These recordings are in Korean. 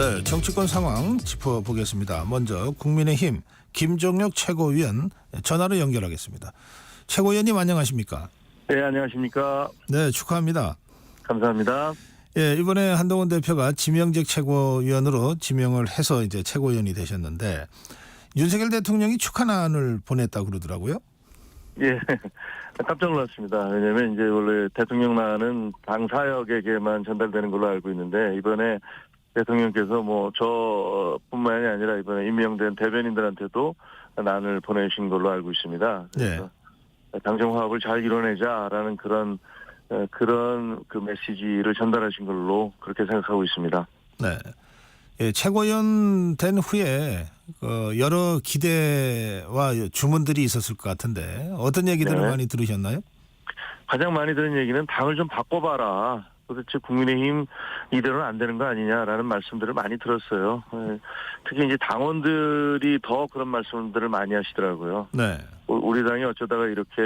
네, 정치권 상황 짚어보겠습니다. 먼저 국민의힘 김종혁 최고위원 전화로 연결하겠습니다. 최고위원님 안녕하십니까? 네, 안녕하십니까. 네, 축하합니다. 감사합니다. 예, 이번에 한동훈 대표가 지명직 최고위원으로 지명을 해서 이제 최고위원이 되셨는데 윤석열 대통령이 축하난을 보냈다고 그러더라고요. 예, 깜짝 놀랐습니다. 왜냐하면 이제 원래 대통령란은 당 사역에게만 전달되는 걸로 알고 있는데 이번에 대통령께서 뭐 저뿐만이 아니라 이번에 임명된 대변인들한테도 난을 보내신 걸로 알고 있습니다. 그래서 당정 화합을 잘 이뤄내자라는 그런 그 메시지를 전달하신 걸로 그렇게 생각하고 있습니다. 네. 예, 최고위원 된 후에 여러 기대와 주문들이 있었을 것 같은데 어떤 얘기들을 많이 들으셨나요? 가장 많이 들은 얘기는 당을 좀 바꿔봐라. 도대체 국민의힘 이대로는 안 되는 거 아니냐라는 말씀들을 많이 들었어요. 특히 이제 당원들이 더 그런 말씀들을 많이 하시더라고요. 네. 우리 당이 어쩌다가 이렇게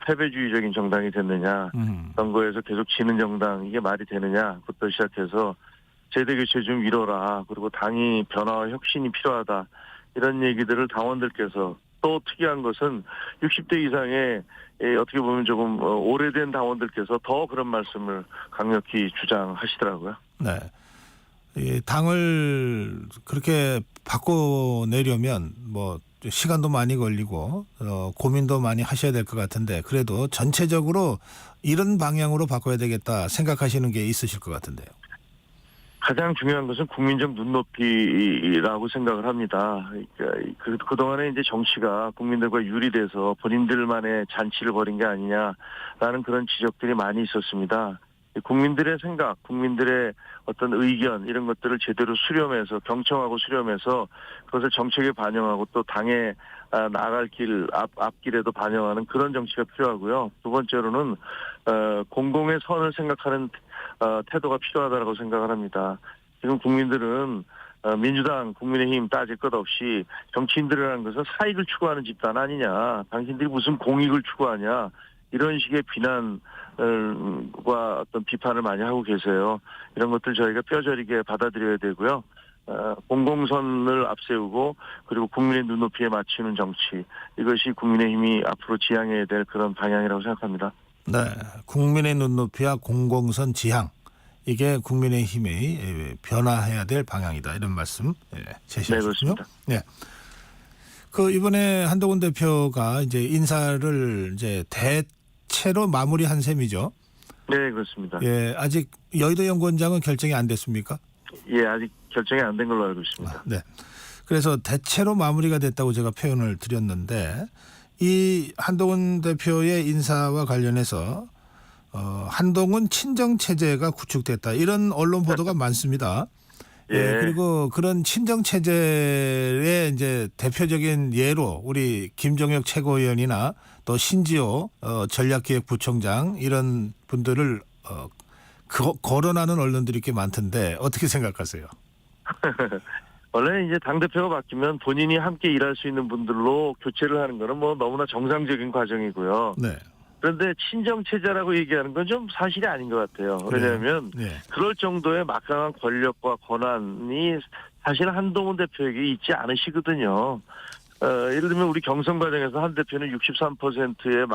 패배주의적인 정당이 됐느냐. 선거에서 계속 지는 정당 이게 말이 되느냐부터 시작해서 제도 교체 좀 이뤄라. 그리고 당이 변화와 혁신이 필요하다. 이런 얘기들을 당원들께서 또 특이한 것은 60대 이상의 어떻게 보면 조금 오래된 당원들께서 더 그런 말씀을 강력히 주장하시더라고요. 네. 이 당을 그렇게 바꿔내려면 뭐 시간도 많이 걸리고 고민도 많이 하셔야 될 것 같은데 그래도 전체적으로 이런 방향으로 바꿔야 되겠다 생각하시는 게 있으실 것 같은데요. 가장 중요한 것은 국민적 눈높이라고 생각을 합니다. 그동안에 이제 정치가 국민들과 유리돼서 본인들만의 잔치를 벌인 게 아니냐라는 그런 지적들이 많이 있었습니다. 국민들의 생각, 국민들의 어떤 의견 이런 것들을 제대로 수렴해서 경청하고 수렴해서 그것을 정책에 반영하고 또 당에 나아갈 길, 앞길에도 반영하는 그런 정치가 필요하고요. 두 번째로는 공공의 선을 생각하는 태도가 필요하다고 생각을 합니다. 지금 국민들은 민주당, 국민의힘 따질 것 없이 정치인들이라는 것은 사익을 추구하는 집단 아니냐. 당신들이 무슨 공익을 추구하냐. 이런 식의 비난과 어떤 비판을 많이 하고 계세요. 이런 것들 저희가 뼈저리게 받아들여야 되고요. 공공선을 앞세우고 그리고 국민의 눈높이에 맞추는 정치. 이것이 국민의힘이 앞으로 지향해야 될 그런 방향이라고 생각합니다. 네, 국민의 눈높이와 공공선 지향 이게 국민의힘이 변화해야 될 방향이다 이런 말씀 제시하셨군요. 네, 그 이번에 한동훈 대표가 이제 인사를 이제 대체로 마무리한 셈이죠. 네, 그렇습니다. 예, 아직 여의도 연구원장은 결정이 안 됐습니까? 예, 아직 결정이 안 된 걸로 알고 있습니다. 네, 그래서 대체로 마무리가 됐다고 제가 표현을 드렸는데. 이 한동훈 대표의 인사와 관련해서 한동훈 친정 체제가 구축됐다 이런 언론 보도가 많습니다. 예. 그리고 그런 친정 체제의 이제 대표적인 예로 우리 김종혁 최고위원이나 또 신지호 전략기획부총장 이런 분들을 거론하는 언론들이 꽤 많던데 어떻게 생각하세요? 원래 이제 당대표가 바뀌면 본인이 함께 일할 수 있는 분들로 교체를 하는 거는 뭐 너무나 정상적인 과정이고요. 네. 그런데 친정체제라고 얘기하는 건 좀 사실이 아닌 것 같아요. 왜냐하면 그럴 정도의 막강한 권력과 권한이 사실 한동훈 대표에게 있지 않으시거든요. 예를 들면 우리 경선 과정에서 한 대표는 63%의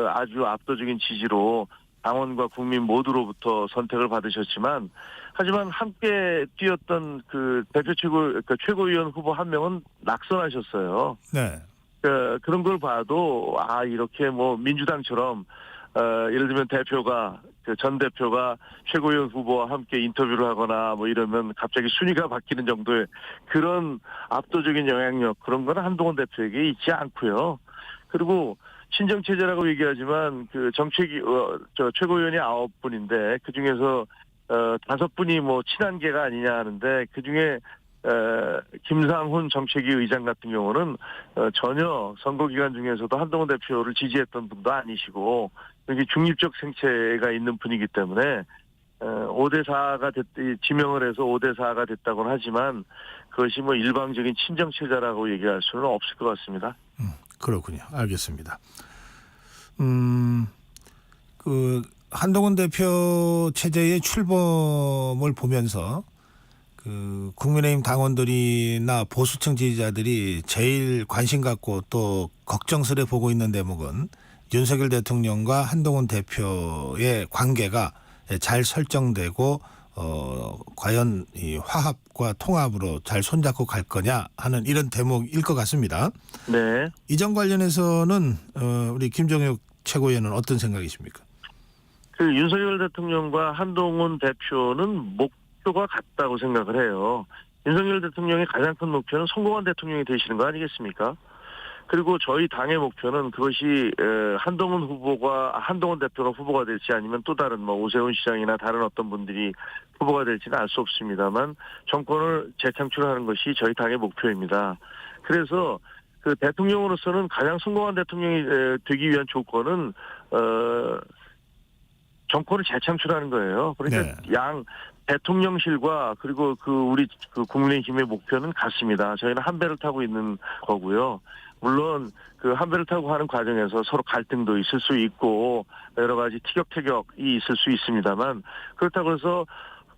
아주 압도적인 지지로 당원과 국민 모두로부터 선택을 받으셨지만 하지만 함께 뛰었던 그 대표 최고위원 후보 한 명은 낙선하셨어요. 네. 그런 걸 봐도 이렇게 뭐 민주당처럼 예를 들면 전 대표가 최고위원 후보와 함께 인터뷰를 하거나 뭐 이러면 갑자기 순위가 바뀌는 정도의 그런 압도적인 영향력 그런 건 한동훈 대표에게 있지 않고요. 그리고 친정체제라고 얘기하지만 그 최고위원이 9분인데 그 중에서 5분이 뭐 친한계가 아니냐 하는데 그 중에 김상훈 정책위 의장 같은 경우는 전혀 선거 기간 중에서도 한동훈 대표를 지지했던 분도 아니시고 이렇게 중립적 생체가 있는 분이기 때문에 5대4가 지명을 해서 5대4가 됐다고는 하지만 그것이 뭐 일방적인 친정체제라고 얘기할 수는 없을 것 같습니다. 그렇군요. 알겠습니다. 그 한동훈 대표 체제의 출범을 보면서 그 국민의힘 당원들이나 보수층 지지자들이 제일 관심 갖고 또 걱정스레 보고 있는 대목은 윤석열 대통령과 한동훈 대표의 관계가 잘 설정되고 과연 이 화합과 통합으로 잘 손잡고 갈 거냐 하는 이런 대목일 것 같습니다. 네. 이 점 관련해서는 우리 김종혁 최고위원은 어떤 생각이십니까? 그 윤석열 대통령과 한동훈 대표는 목표가 같다고 생각을 해요. 윤석열 대통령의 가장 큰 목표는 성공한 대통령이 되시는 거 아니겠습니까? 그리고 저희 당의 목표는 그것이 한동훈 대표가 후보가 될지 아니면 또 다른 뭐 오세훈 시장이나 다른 어떤 분들이 후보가 될지는 알 수 없습니다만 정권을 재창출하는 것이 저희 당의 목표입니다. 그래서 그 대통령으로서는 가장 성공한 대통령이 되기 위한 조건은 정권을 재창출하는 거예요. 그러니까 네. 양 대통령실과 그리고 우리 국민의힘의 목표는 같습니다. 저희는 한 배를 타고 있는 거고요. 물론 그 한 배를 타고 하는 과정에서 서로 갈등도 있을 수 있고 여러 가지 티격태격이 있을 수 있습니다만 그렇다고 해서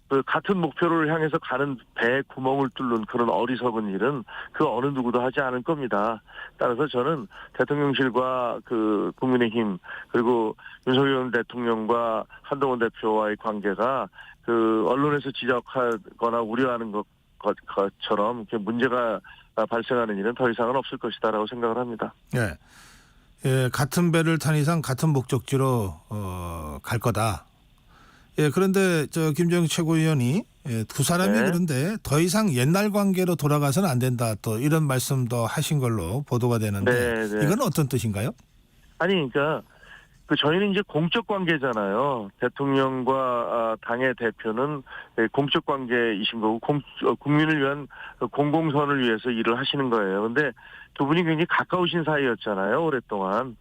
그 같은 목표를 향해서 가는 배에 구멍을 뚫는 그런 어리석은 일은 그 어느 누구도 하지 않을 겁니다. 따라서 저는 대통령실과 그 국민의힘 그리고 윤석열 대통령과 한동훈 대표와의 관계가 그 언론에서 지적하거나 우려하는 것처럼 이렇게 문제가 발생하는 일은 더 이상은 없을 것이다라고 생각을 합니다. 네. 같은 배를 탄 이상 같은 목적지로 갈 거다. 그런데 김정일 최고위원이 두 사람이 네. 그런데 더 이상 옛날 관계로 돌아가서는 안 된다. 또 이런 말씀도 하신 걸로 보도가 되는데 네. 이건 어떤 뜻인가요? 아니 그러니까 저희는 이제 공적 관계잖아요. 대통령과 당의 대표는 공적 관계이신 거고 국민을 위한 공공선을 위해서 일을 하시는 거예요. 그런데 두 분이 굉장히 가까우신 사이였잖아요. 오랫동안.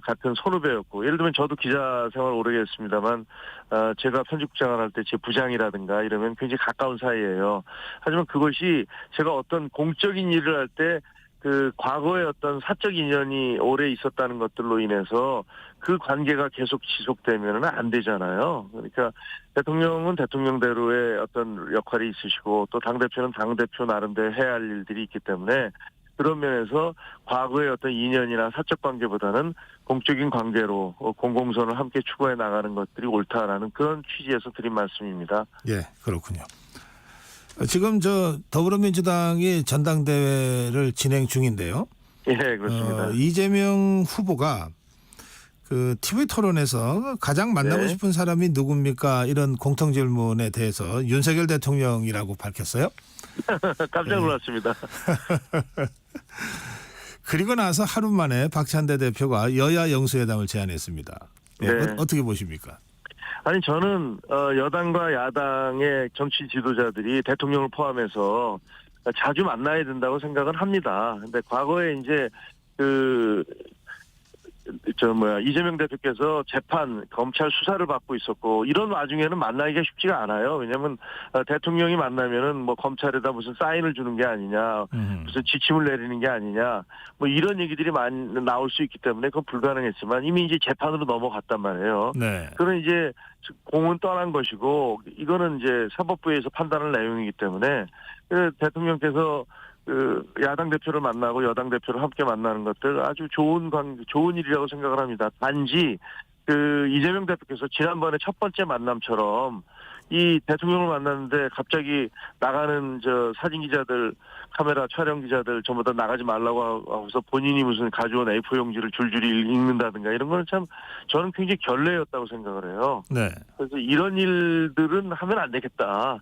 같은 선후배였고 예를 들면 저도 기자 생활 오래 했습니다만 제가 편집국장을 할 때 제 부장이라든가 이러면 굉장히 가까운 사이예요. 하지만 그것이 제가 어떤 공적인 일을 할 때 그 과거의 어떤 사적 인연이 오래 있었다는 것들로 인해서 그 관계가 계속 지속되면은 안 되잖아요. 그러니까 대통령은 대통령대로의 어떤 역할이 있으시고 또 당대표는 당대표 나름대로 해야 할 일들이 있기 때문에 그런 면에서 과거의 어떤 인연이나 사적 관계보다는 공적인 관계로 공공선을 함께 추구해 나가는 것들이 옳다라는 그런 취지에서 드린 말씀입니다. 예, 그렇군요. 지금 더불어민주당이 전당대회를 진행 중인데요. 예, 그렇습니다. 이재명 후보가 그 TV 토론에서 가장 만나고 네. 싶은 사람이 누굽니까? 이런 공통 질문에 대해서 윤석열 대통령이라고 밝혔어요. 깜짝 놀랐습니다. 그리고 나서 하루 만에 박찬대 대표가 여야 영수회담을 제안했습니다. 예, 네. 어떻게 보십니까? 아니 저는 여당과 야당의 정치 지도자들이 대통령을 포함해서 자주 만나야 된다고 생각은 합니다. 근데 과거에 이제 이재명 대표께서 재판 검찰 수사를 받고 있었고 이런 와중에는 만나기가 쉽지가 않아요. 왜냐하면 대통령이 만나면은 뭐 검찰에다 무슨 사인을 주는 게 아니냐, 무슨 지침을 내리는 게 아니냐, 뭐 이런 얘기들이 많이 나올 수 있기 때문에 그건 불가능했지만 이미 이제 재판으로 넘어갔단 말이에요. 네. 그런 이제 공은 떠난 것이고 이거는 이제 사법부에서 판단할 내용이기 때문에 대통령께서 야당 대표를 만나고 여당 대표를 함께 만나는 것들 아주 좋은 일이라고 생각을 합니다. 단지 이재명 대표께서 지난번에 첫 번째 만남처럼 이 대통령을 만났는데 갑자기 나가는 사진 기자들, 카메라 촬영 기자들 전부 다 나가지 말라고 하고서 본인이 무슨 가져온 A4 용지를 줄줄이 읽는다든가 이런 거는 참 저는 굉장히 결례였다고 생각을 해요. 네. 그래서 이런 일들은 하면 안 되겠다.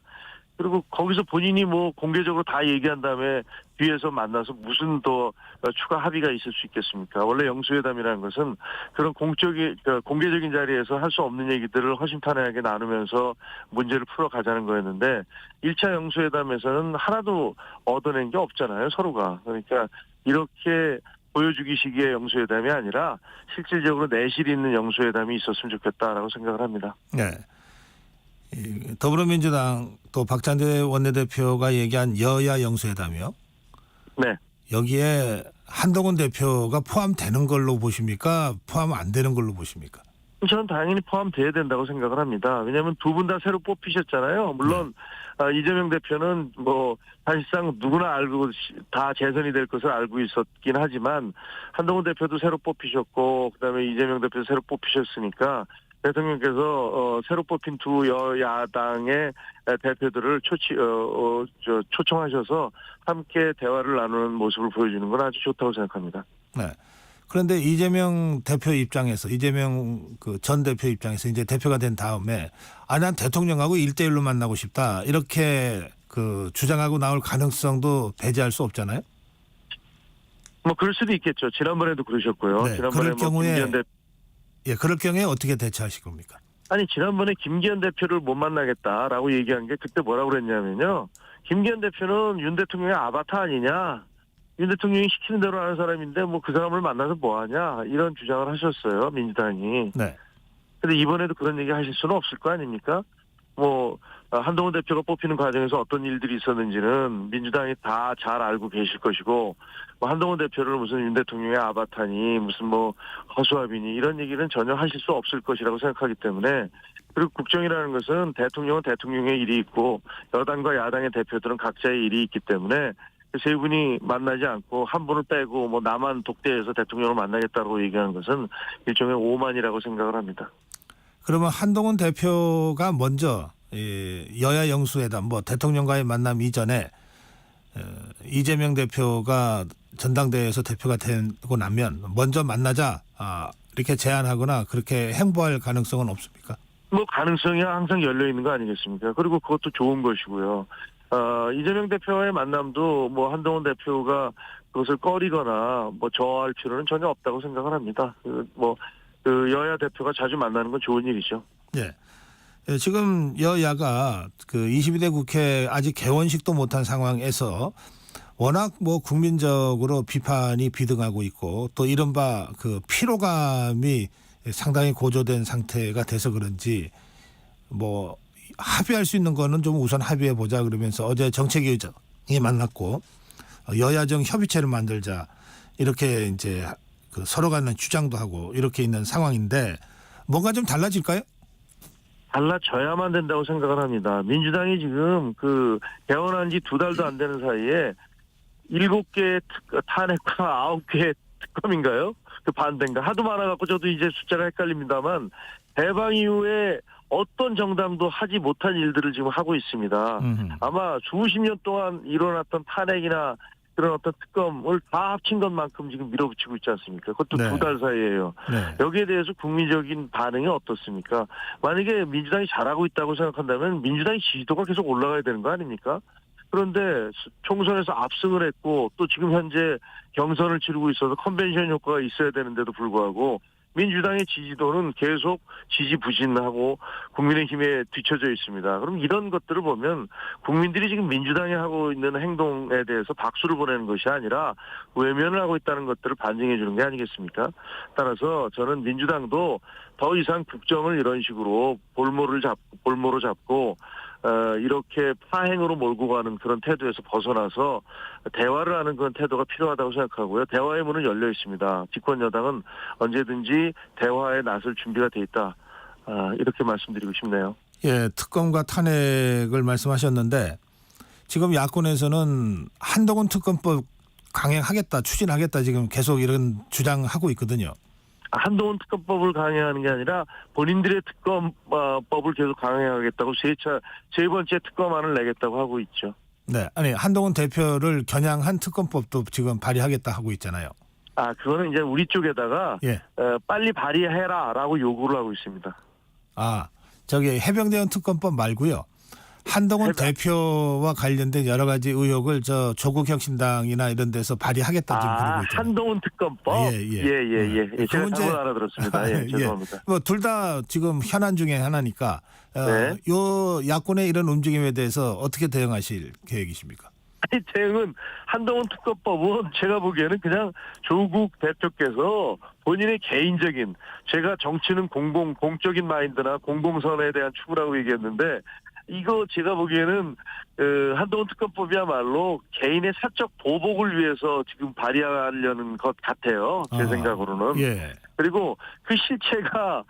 그리고 거기서 본인이 뭐 공개적으로 다 얘기한 다음에 뒤에서 만나서 무슨 더 추가 합의가 있을 수 있겠습니까? 원래 영수회담이라는 것은 그런 공개적인 자리에서 할 수 없는 얘기들을 허심탄회하게 나누면서 문제를 풀어가자는 거였는데 1차 영수회담에서는 하나도 얻어낸 게 없잖아요, 서로가. 그러니까 이렇게 보여주기식의 영수회담이 아니라 실질적으로 내실 있는 영수회담이 있었으면 좋겠다라고 생각을 합니다. 네. 더불어민주당 또 박찬대 원내대표가 얘기한 여야 영수회담이요. 네. 여기에 한동훈 대표가 포함되는 걸로 보십니까? 포함 안 되는 걸로 보십니까? 저는 당연히 포함돼야 된다고 생각을 합니다. 왜냐하면 두 분 다 새로 뽑히셨잖아요. 물론 이재명 대표는 뭐 사실상 누구나 알고 다 재선이 될 것을 알고 있었긴 하지만 한동훈 대표도 새로 뽑히셨고 그다음에 이재명 대표도 새로 뽑히셨으니까 대통령께서 새로 뽑힌 두 여야당의 대표들을 초청하셔서 함께 대화를 나누는 모습을 보여주는 건 아주 좋다고 생각합니다. 네. 그런데 이재명 대표 입장에서 이재명 그 전 대표 입장에서 이제 대표가 된 다음에 난 대통령하고 1대1로 만나고 싶다 이렇게 그 주장하고 나올 가능성도 배제할 수 없잖아요. 뭐 그럴 수도 있겠죠. 지난번에도 그러셨고요. 네. 지난번에 그럴 경우에 김기현 대표 그럴 경우에 어떻게 대처하실 겁니까? 아니 지난번에 김기현 대표를 못 만나겠다라고 얘기한 게 그때 뭐라고 그랬냐면요. 김기현 대표는 윤 대통령의 아바타 아니냐. 윤 대통령이 시키는 대로 하는 사람인데 뭐 그 사람을 만나서 뭐하냐 이런 주장을 하셨어요. 민주당이. 네. 근데 이번에도 그런 얘기 하실 수는 없을 거 아닙니까? 뭐 한동훈 대표가 뽑히는 과정에서 어떤 일들이 있었는지는 민주당이 다 잘 알고 계실 것이고 뭐 한동훈 대표를 무슨 윤 대통령의 아바타니 무슨 뭐 허수아비니 이런 얘기는 전혀 하실 수 없을 것이라고 생각하기 때문에 그리고 국정이라는 것은 대통령은 대통령의 일이 있고 여당과 야당의 대표들은 각자의 일이 있기 때문에 그 세 분이 만나지 않고 한 분을 빼고 뭐 나만 독대해서 대통령을 만나겠다고 얘기하는 것은 일종의 오만이라고 생각을 합니다. 그러면 한동훈 대표가 먼저 여야 영수회담 뭐 대통령과의 만남 이전에 이재명 대표가 전당대회에서 대표가 되고 나면 먼저 만나자 이렇게 제안하거나 그렇게 행보할 가능성은 없습니까? 뭐 가능성이 항상 열려 있는 거 아니겠습니까? 그리고 그것도 좋은 것이고요. 이재명 대표와의 만남도 뭐 한동훈 대표가 그것을 꺼리거나 뭐 저할 필요는 전혀 없다고 생각을 합니다. 그 여야 대표가 자주 만나는 건 좋은 일이죠. 네. 지금 여야가 그 22대 국회 아직 개원식도 못한 상황에서 워낙 뭐 국민적으로 비판이 비등하고 있고 또 이른바 그 피로감이 상당히 고조된 상태가 돼서 그런지 뭐 합의할 수 있는 거는 좀 우선 합의해 보자 그러면서 어제 정책위 의장이 만났고 여야정 협의체를 만들자 이렇게 이제 그 서로 간의 주장도 하고 이렇게 있는 상황인데 뭔가 좀 달라질까요? 달라져야만 된다고 생각을 합니다. 민주당이 지금 그 개원한 지 2달도 안 되는 사이에 7개의 탄핵과 9개의 특검인가요? 그 반대인가? 하도 많아갖고 저도 이제 숫자가 헷갈립니다만 해방 이후에 어떤 정당도 하지 못한 일들을 지금 하고 있습니다. 아마 수십 년 동안 일어났던 탄핵이나 그런 어떤 특검을 다 합친 것만큼 지금 밀어붙이고 있지 않습니까? 그것도 네. 2달 사이에요. 네. 여기에 대해서 국민적인 반응이 어떻습니까? 만약에 민주당이 잘하고 있다고 생각한다면 민주당의 지지도가 계속 올라가야 되는 거 아닙니까? 그런데 총선에서 압승을 했고 또 지금 현재 경선을 치르고 있어서 컨벤션 효과가 있어야 되는데도 불구하고 민주당의 지지도는 계속 지지부진하고 국민의힘에 뒤처져 있습니다. 그럼 이런 것들을 보면 국민들이 지금 민주당이 하고 있는 행동에 대해서 박수를 보내는 것이 아니라 외면을 하고 있다는 것들을 반증해 주는 게 아니겠습니까? 따라서 저는 민주당도 더 이상 국정을 이런 식으로 볼모로 잡고 이렇게 파행으로 몰고 가는 그런 태도에서 벗어나서 대화를 하는 그런 태도가 필요하다고 생각하고요. 대화의 문은 열려 있습니다. 집권 여당은 언제든지 대화에 나설 준비가 돼 있다. 이렇게 말씀드리고 싶네요. 예, 특검과 탄핵을 말씀하셨는데 지금 야권에서는 한동훈 특검법 강행하겠다, 추진하겠다 지금 계속 이런 주장하고 있거든요. 한동훈 특검법을 강행하는 게 아니라 본인들의 특검법을 계속 강행하겠다고 세 번째 특검안을 내겠다고 하고 있죠. 네, 아니 한동훈 대표를 겨냥한 특검법도 지금 발의하겠다 하고 있잖아요. 그거는 이제 우리 쪽에다가 예. 빨리 발의해라라고 요구를 하고 있습니다. 저기 해병대원 특검법 말고요. 한동훈 대표와 관련된 여러 가지 의혹을 조국 혁신당이나 이런 데서 발의하겠다 지금 그러고 있잖아요. 한동훈 특검법? 예. 제가 문제- 잘못 알아들었습니다. 예, 죄송합니다. 뭐 둘 다 지금 현안 중에 하나니까 네. 요 야권의 이런 움직임에 대해서 어떻게 대응하실 계획이십니까? 아니, 대응은 한동훈 특검법은 제가 보기에는 그냥 조국 대표께서 본인의 개인적인 제가 정치는 공적인 마인드나 공공선에 대한 추구라고 얘기했는데 이거 제가 보기에는 한동훈 특검법이야말로 개인의 사적 보복을 위해서 지금 발의하려는 것 같아요. 제 생각으로는. 예. 그리고 그 실체가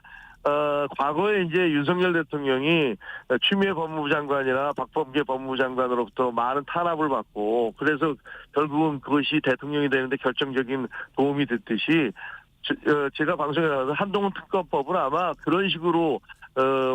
과거에 이제 윤석열 대통령이 추미애 법무부 장관이나 박범계 법무부 장관으로부터 많은 탄압을 받고 그래서 결국은 그것이 대통령이 되는데 결정적인 도움이 됐듯이 제가 방송에 나와서 한동훈 특검법은 아마 그런 식으로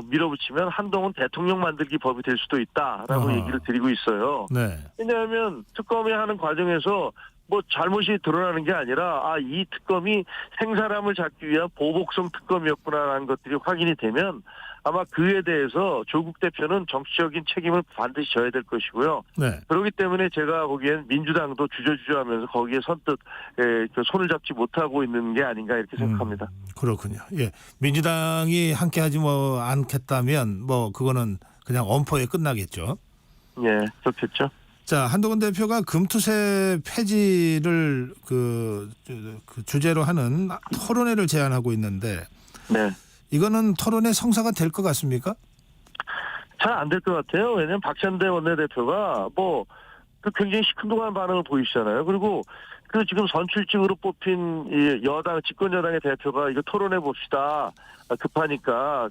밀어붙이면 한동훈 대통령 만들기 법이 될 수도 있다라고 얘기를 드리고 있어요. 네. 왜냐하면 특검이 하는 과정에서 뭐 잘못이 드러나는 게 아니라 이 특검이 생사람을 잡기 위한 보복성 특검이었구나라는 것들이 확인이 되면 아마 그에 대해서 조국 대표는 정치적인 책임을 반드시 져야 될 것이고요. 네. 그렇기 때문에 제가 보기엔 민주당도 주저주저하면서 거기에 선뜻 손을 잡지 못하고 있는 게 아닌가 이렇게 생각합니다. 그렇군요. 예, 민주당이 함께하지 않겠다면 그거는 그냥 엄포에 끝나겠죠. 예, 그렇겠죠. 자, 한동훈 대표가 금투세 폐지를 그 주제로 하는 토론회를 제안하고 있는데, 네. 이거는 토론회 성사가 될 것 같습니까? 잘 안 될 것 같아요. 왜냐하면 박찬대 원내대표가 굉장히 시큰둥한 반응을 보이시잖아요. 그리고 지금 선출직으로 뽑힌 이 여당 집권 여당의 대표가 이거 토론해 봅시다. 급하니까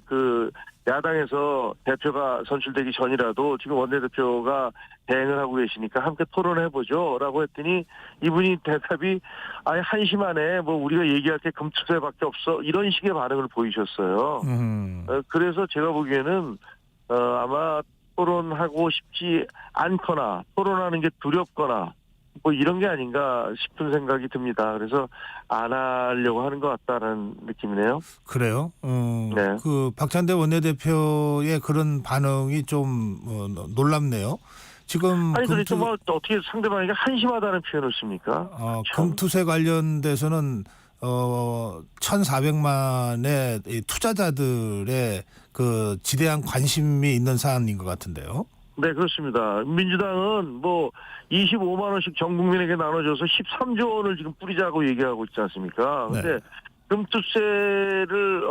야당에서 대표가 선출되기 전이라도 지금 원내대표가 대행을 하고 계시니까 함께 토론해 보죠라고 했더니 이분이 대답이 한심하네. 우리가 얘기할 게 금투세밖에 없어. 이런 식의 반응을 보이셨어요. 그래서 제가 보기에는 아마 토론하고 싶지 않거나 토론하는 게 두렵거나 이런 게 아닌가 싶은 생각이 듭니다. 그래서 안 하려고 하는 것 같다는 느낌이네요. 그래요? 네. 박찬대 원내대표의 그런 반응이 좀 놀랍네요. 지금 그렇죠. 어떻게 상대방에게 한심하다는 표현을 씁니까? 금투세 관련돼서는 1,400만의 이 투자자들의 지대한 관심이 있는 사안인 것 같은데요. 네, 그렇습니다. 민주당은 25만 원씩 전 국민에게 나눠줘서 13조 원을 지금 뿌리자고 얘기하고 있지 않습니까? 근데 네. 금투세를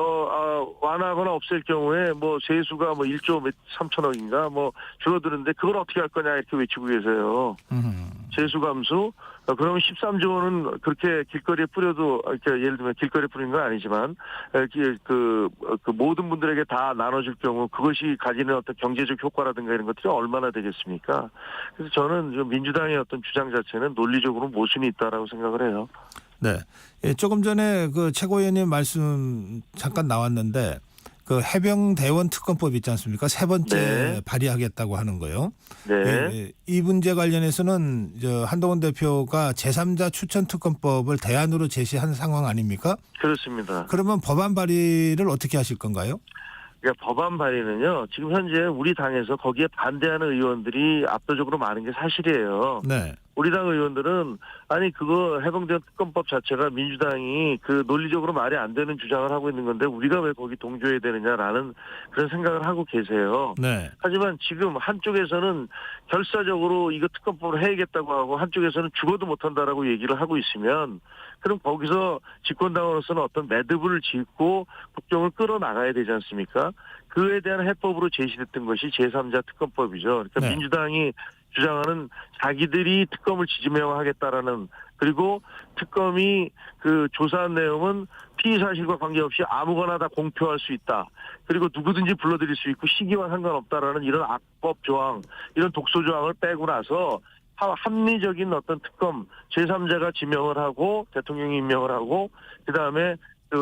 완화하거나 없앨 경우에 세수가 1조 3천억인가 줄어드는데 그걸 어떻게 할 거냐 이렇게 외치고 계세요. 세수 감수. 그러면 13조 원은 그렇게 길거리에 뿌려도 예를 들면 길거리에 뿌리는 건 아니지만 모든 분들에게 다 나눠줄 경우 그것이 가지는 어떤 경제적 효과라든가 이런 것들이 얼마나 되겠습니까? 그래서 저는 민주당의 어떤 주장 자체는 논리적으로 모순이 있다라고 생각을 해요. 네. 예, 조금 전에 최고위원님 말씀 잠깐 나왔는데 해병대원 특검법 있지 않습니까? 세 번째 네. 발의하겠다고 하는 거요. 네. 예, 이 문제 관련해서는 한동훈 대표가 제3자 추천 특검법을 대안으로 제시한 상황 아닙니까? 그렇습니다. 그러면 법안 발의를 어떻게 하실 건가요? 그러니까 법안 발의는요. 지금 현재 우리 당에서 거기에 반대하는 의원들이 압도적으로 많은 게 사실이에요. 네. 우리 당 의원들은 그거 해병대원 특검법 자체가 민주당이 논리적으로 말이 안 되는 주장을 하고 있는 건데 우리가 왜 거기 동조해야 되느냐라는 그런 생각을 하고 계세요. 네. 하지만 지금 한쪽에서는 결사적으로 이거 특검법을 해야겠다고 하고 한쪽에서는 죽어도 못한다라고 얘기를 하고 있으면 그럼 거기서 집권당으로서는 어떤 매듭을 짓고 국정을 끌어나가야 되지 않습니까? 그에 대한 해법으로 제시됐던 것이 제3자 특검법이죠. 그러니까 네. 민주당이 주장하는 자기들이 특검을 지지명하겠다라는 그리고 특검이 조사한 내용은 피의 사실과 관계없이 아무거나 다 공표할 수 있다. 그리고 누구든지 불러들일 수 있고 시기와 상관없다라는 이런 악법 조항, 이런 독소 조항을 빼고 나서 합리적인 어떤 특검 제3자가 지명을 하고 대통령이 임명을 하고 그다음에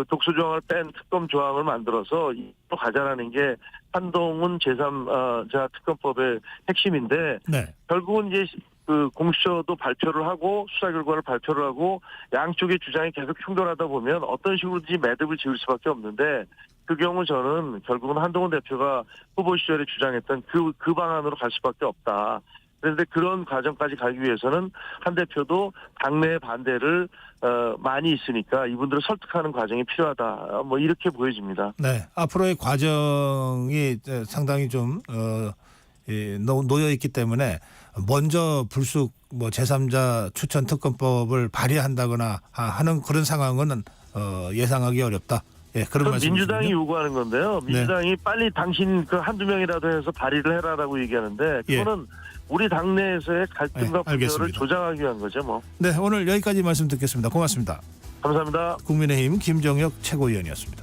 독소 조항을 뺀 특검 조항을 만들어서 이로 가자라는 게 한동훈 제3자 특검법의 핵심인데 네. 결국은 이제 공수처도 발표를 하고 수사 결과를 발표를 하고 양쪽의 주장이 계속 충돌하다 보면 어떤 식으로든지 매듭을 지을 수밖에 없는데 그 경우 저는 결국은 한동훈 대표가 후보 시절에 주장했던 그 방안으로 갈 수밖에 없다. 그런데 그런 과정까지 가기 위해서는 한 대표도 당내의 반대를 많이 있으니까 이분들을 설득하는 과정이 필요하다. 이렇게 보여집니다. 네. 앞으로의 과정이 상당히 좀 놓여 있기 때문에 먼저 불쑥 제3자 추천 특검법을 발의한다거나 하는 그런 상황은 예상하기 어렵다. 예, 그런 말씀이시군요. 민주당이 요구하는 건데요. 민주당이 빨리 당신 한두 명이라도 해서 발의를 해라라고 얘기하는데 그거는 우리 당내에서의 갈등과 분열을 알겠습니다. 조장하기 위한 거죠. 네, 오늘 여기까지 말씀 듣겠습니다. 고맙습니다. 감사합니다. 국민의힘 김정혁 최고위원이었습니다.